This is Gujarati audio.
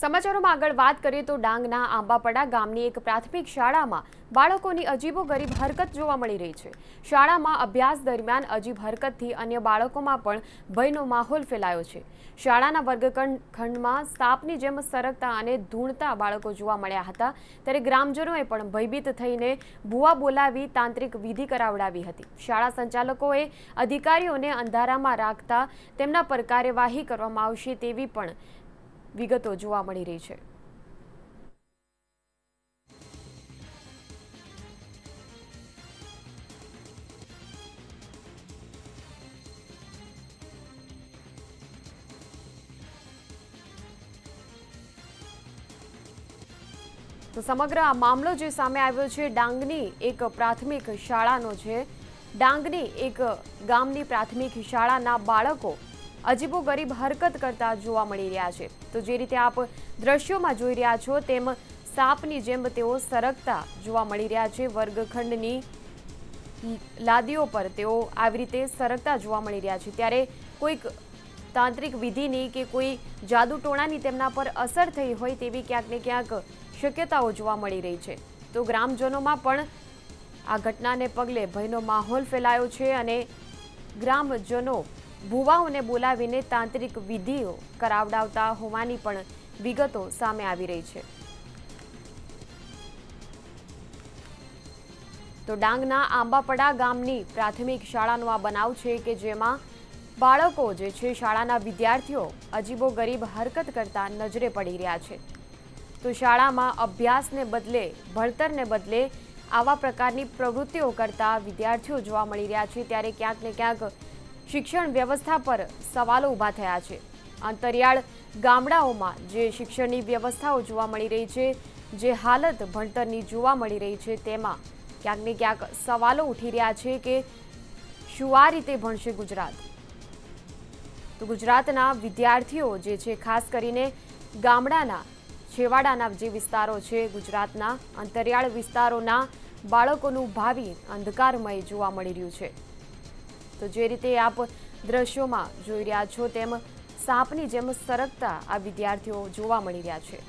સમાચારોમાં આગળ વાત કરીએ તો ડાંગના આંબાપડા ગામની એક પ્રાથમિક શાળામાં બાળકોની અજીબોગરીબ હરકત જોવા મળી રહી છે। શાળામાં અભ્યાસ દરમિયાન અજીબ હરકતથી અન્ય બાળકોમાં પણ ભયનો માહોલ ફેલાયો છે। શાળાના વર્ગખંડમાં સાપની જેમ સરકતા અને ધૂણતા બાળકો જોવા મળ્યા હતા, ત્યારે ગ્રામજનોએ પણ ભયભીત થઈને ભૂવા બોલાવી તાંત્રિક વિધિ કરાવડાવી હતી। શાળા સંચાલકોએ અધિકારીઓને અંધારામાં રાખતા તેમના પર કાર્યવાહી કરવામાં આવશે તેવી પણ વિગતો જોવા મળી રહી છે। તો સમગ્ર આ મામલો જે સામે આવ્યો છે ડાંગની એક પ્રાથમિક શાળાનો છે। ડાંગની એક ગામની પ્રાથમિક શાળાના બાળકો અજીબોગરીબ હરકત કરતા જોવા મળી રહ્યા છે। તો જે રીતે આપ દ્રશ્યોમાં જોઈ રહ્યા છો તેમ સાપની જેમ તેઓ સરકતા જોવા મળી રહ્યા છે। વર્ગખંડની લાદીઓ પર તેઓ આવી રીતે સરકતા જોવા મળી રહ્યા છે, ત્યારે કોઈક તાંત્રિક વિધિની કે કોઈ જાદુ ટોણાની તેમના પર અસર થઈ હોય તેવી ક્યાંક ને ક્યાંક શક્યતાઓ જોવા મળી રહી છે। તો ગ્રામજનોમાં પણ આ ઘટનાને પગલે ભયનો માહોલ ફેલાયો છે અને ગ્રામજનો ભુવાઓને બોલાવીને તાંત્રિક વિધિઓ કરાવડાવતા હોવાની પણ વિગતો સામે આવી રહી છે। તો ડાંગના આંબાપડા ગામની પ્રાથમિક શાળાનો આ બનાવ છે કે જેમાં બાળકો જે છે શાળાના વિદ્યાર્થીઓ અજીબોગરીબ હરકત કરતા નજરે પડી રહ્યા છે। તો શાળામાં અભ્યાસને બદલે ભણતરને બદલે આવા પ્રકારની પ્રવૃત્તિઓ કરતા વિદ્યાર્થીઓ જોવા મળી રહ્યા છે, ત્યારે ક્યાંક ને ક્યાંક શિક્ષણ વ્યવસ્થા પર સવાલો ઊભા થયા છે। અંતરિયાળ ગામડાઓમાં જે શિક્ષણની વ્યવસ્થાઓ જોવા મળી રહી છે, જે હાલત ભણતરની જોવા મળી રહી છે, તેમાં ક્યાંક ને ક્યાંક સવાલો ઉઠી રહ્યા છે કે શું આ રીતે ભણશે ગુજરાત? તો ગુજરાતના વિદ્યાર્થીઓ જે છે ખાસ કરીને ગામડાના છેવાડાના જે વિસ્તારો છે, ગુજરાતના અંતરિયાળ વિસ્તારોના બાળકોનું ભાવિ અંધકારમય જોવા મળી રહ્યું છે। તો જે રીતે આપ દ્રશ્યોમાં જોઈ રહ્યા છો તેમ સાપની જેમ સરકતા આ વિદ્યાર્થીઓ જોવા મળી રહ્યા છે।